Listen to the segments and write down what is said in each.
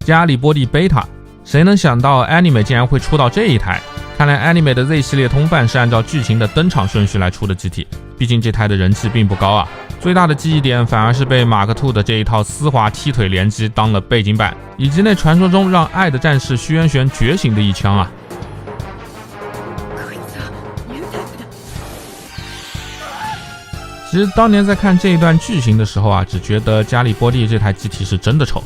加里波第贝塔。谁能想到 Anime 竟然会出到这一台？看来 Anime 的 Z 系列通贩是按照剧情的登场顺序来出的机体，毕竟这台的人气并不高啊。最大的记忆点反而是被马克兔的这一套丝滑踢腿连击当了背景板，以及那传说中让爱的战士虚渊玄觉醒的一枪啊。其实当年在看这一段剧情的时候啊，只觉得加里波第这台机体是真的丑，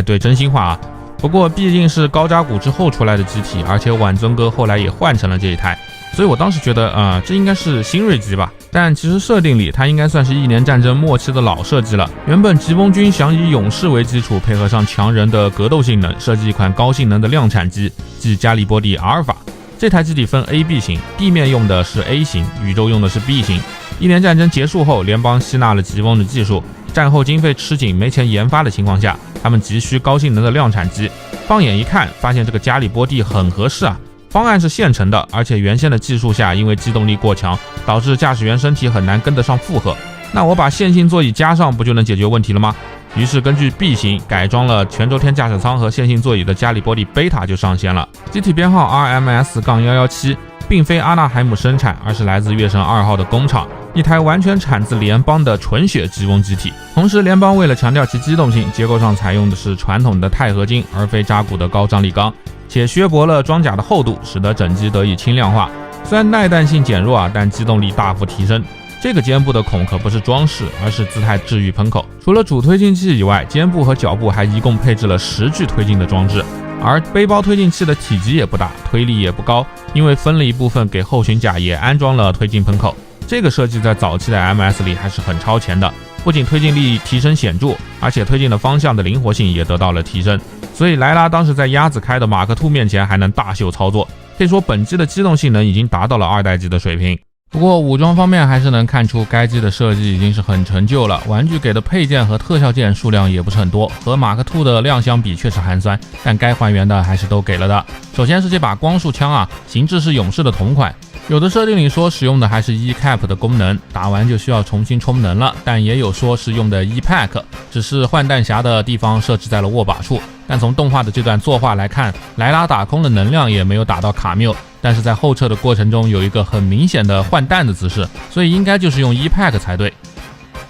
对，真心话啊。不过毕竟是高扎古之后出来的机体，而且晚尊哥后来也换成了这一台，所以我当时觉得这应该是新锐机吧。但其实设定里它应该算是1年战争末期的老设计了。原本疾风军想以勇士为基础，配合上强人的格斗性能，设计一款高性能的量产机，即加里波第阿尔法。这台机体分 A、B 型，地面用的是 A 型，宇宙用的是 B 型。1年战争结束后，联邦吸纳了疾风的技术，战后经费吃紧，没钱研发的情况下，他们急需高性能的量产机。放眼一看，发现这个加里波第很合适啊。方案是现成的，而且原先的技术下，因为机动力过强，导致驾驶员身体很难跟得上负荷。那我把线性座椅加上，不就能解决问题了吗？于是根据 B 型改装了全周天驾驶舱和线性座椅的加里波第贝塔就上线了。机体编号 RMS-117， 并非阿纳海姆生产，而是来自月神2号的工厂，一台完全产自联邦的纯血疾风机体。同时联邦为了强调其机动性，结构上采用的是传统的钛合金，而非扎古的高张力钢，且削薄了装甲的厚度，使得整机得以轻量化。虽然耐弹性减弱但机动力大幅提升。这个肩部的孔可不是装饰，而是姿态治愈喷口。除了主推进器以外，肩部和脚部还一共配置了10具推进的装置。而背包推进器的体积也不大，推力也不高，因为分了一部分给后裙甲也安装了推进喷口。这个设计在早期的 MS 里还是很超前的，不仅推进力提升显著，而且推进的方向的灵活性也得到了提升。所以莱拉当时在鸭子开的马克兔面前还能大秀操作，可以说本机的机动性能已经达到了2代机的水平。不过武装方面还是能看出该机的设计已经是很陈旧了，玩具给的配件和特效件数量也不是很多，和马克兔的量相比确实寒酸，但该还原的还是都给了的。首先是这把光束枪啊，形制是勇士的同款，有的设定里说使用的还是 E-Cap 的功能，打完就需要重新充能了，但也有说是用的 E-Pack， 只是换弹匣的地方设置在了握把处。但从动画的这段作画来看，莱拉打空的能量也没有打到卡缪，但是在后撤的过程中有一个很明显的换弹的姿势，所以应该就是用 E-Pack 才对。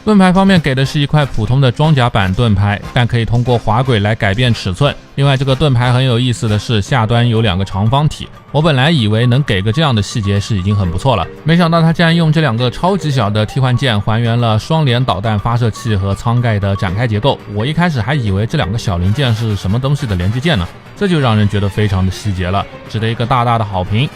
盾牌方面给的是一块普通的装甲版盾牌，但可以通过滑轨来改变尺寸。另外这个盾牌很有意思的是，下端有2个长方体，我本来以为能给个这样的细节是已经很不错了，没想到他竟然用这2个超级小的替换件还原了双联导弹发射器和舱盖的展开结构。我一开始还以为这2个小零件是什么东西的连接件呢，这就让人觉得非常的细节了，值得一个大大的好评。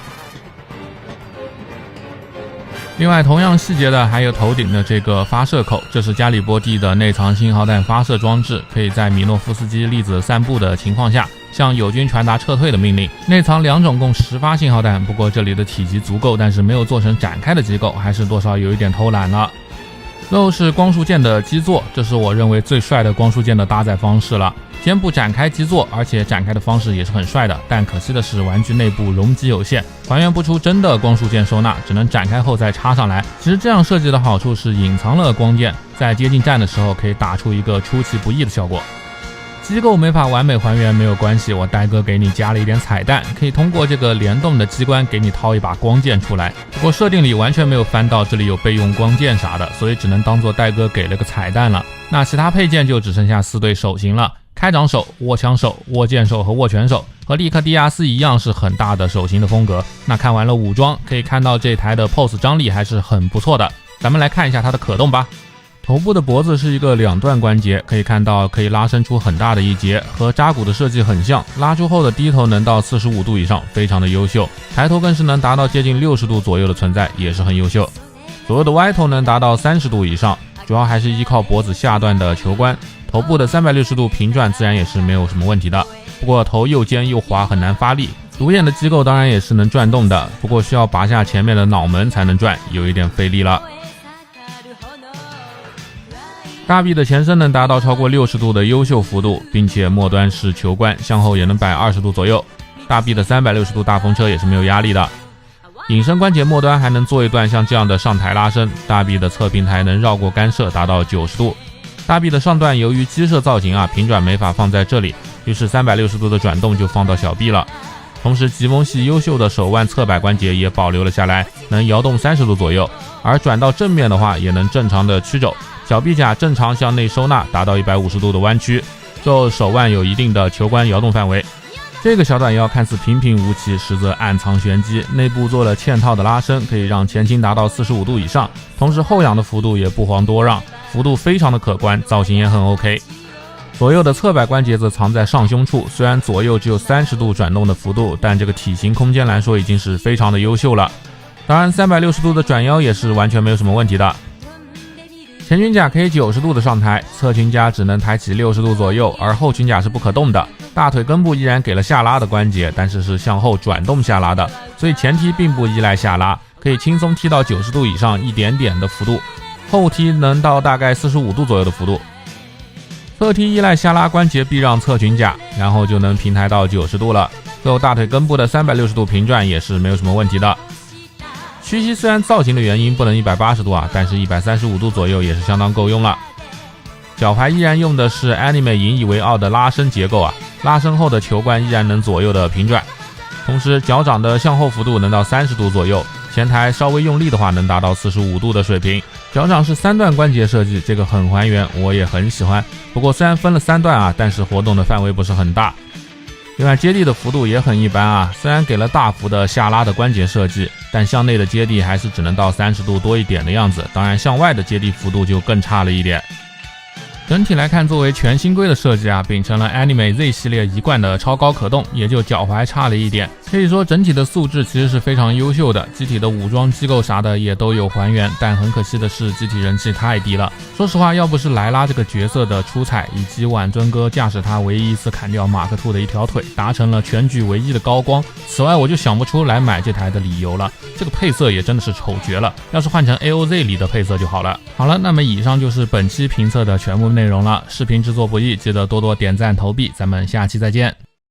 另外同样细节的还有头顶的这个发射口，这是加里波第的内藏信号弹发射装置，可以在米诺夫斯基粒子散布的情况下向友军传达撤退的命令。内藏2种共10发信号弹，不过这里的体积足够，但是没有做成展开的机构，还是多少有一点偷懒了。最后是光束件的基座，这是我认为最帅的光束件的搭载方式了。肩部展开基座，而且展开的方式也是很帅的，但可惜的是玩具内部容积有限，还原不出真的光束件收纳，只能展开后再插上来。其实这样设计的好处是隐藏了光剑，在接近战的时候可以打出一个出其不意的效果。机构没法完美还原没有关系，我呆哥给你加了一点彩蛋，可以通过这个联动的机关给你掏一把光剑出来。不过设定里完全没有翻到这里有备用光剑啥的，所以只能当做呆哥给了个彩蛋了。那其他配件就只剩下4对手型了，开掌手、握枪手、握剑手和握拳手，和利克迪亚斯一样是很大的手型的风格。那看完了武装，可以看到这台的 pose 张力还是很不错的。咱们来看一下它的可动吧。头部的脖子是一个2段关节，可以看到可以拉伸出很大的一节，和扎古的设计很像，拉出后的低头能到45度以上，非常的优秀。抬头更是能达到接近60度左右的存在，也是很优秀。左右的歪头能达到30度以上，主要还是依靠脖子下段的球关。头部的360度平转自然也是没有什么问题的，不过头又尖又滑，很难发力。独眼的机构当然也是能转动的，不过需要拔下前面的脑门才能转，有一点费力了。大臂的前身能达到超过60度的优秀幅度，并且末端是球关，向后也能摆20度左右。大臂的360度大风车也是没有压力的。隐身关节末端还能做一段像这样的上抬拉伸，大臂的侧平台能绕过干涉达到90度。大臂的上段由于机设造型平转没法放在这里，于是360度的转动就放到小臂了。同时吉翁系优秀的手腕侧摆关节也保留了下来，能摇动30度左右，而转到正面的话也能正常的曲肘，小臂甲正常向内收纳，达到150度的弯曲，就手腕有一定的球关摇动范围。这个小短腰看似平平无奇，实则暗藏玄机，内部做了嵌套的拉伸，可以让前倾达到45度以上，同时后仰的幅度也不遑多让，幅度非常的可观，造型也很 OK。左右的侧摆关节则藏在上胸处，虽然左右只有30度转动的幅度，但这个体型空间来说已经是非常的优秀了。当然360度的转腰也是完全没有什么问题的。前裙甲可以90度的上抬，侧裙甲只能抬起60度左右，而后裙甲是不可动的。大腿根部依然给了下拉的关节，但是是向后转动下拉的，所以前踢并不依赖下拉，可以轻松踢到90度以上一点点的幅度，后踢能到大概45度左右的幅度。侧踢依赖下拉关节避让侧裙甲，然后就能平抬到90度了。最后大腿根部的360度平转也是没有什么问题的。屈膝虽然造型的原因不能180度啊，但是135度左右也是相当够用了。脚踝依然用的是 Anime 引以为傲的拉伸结构啊，拉伸后的球冠依然能左右的平转，同时脚掌的向后幅度能到30度左右，前抬稍微用力的话能达到45度的水平。脚掌是3段关节设计，这个很还原，我也很喜欢。不过虽然分了3段啊，但是活动的范围不是很大。另外接地的幅度也很一般啊，虽然给了大幅的下拉的关节设计，但向内的接地还是只能到30度多一点的样子，当然向外的接地幅度就更差了一点。整体来看，作为全新规的设计啊，秉承了 Anime Z 系列一贯的超高可动，也就脚踝差了一点。可以说整体的素质其实是非常优秀的，机体的武装机构啥的也都有还原，但很可惜的是机体人气太低了。说实话，要不是莱拉这个角色的出彩，以及晚尊哥驾驶他唯一一次砍掉马克兔的一条腿，达成了全局唯一的高光，此外我就想不出来买这台的理由了。这个配色也真的是丑绝了，要是换成 AOZ 里的配色就好了。好了，那么以上就是本期评测的全部内容了。视频制作不易，记得多多点赞投币，咱们下期再见。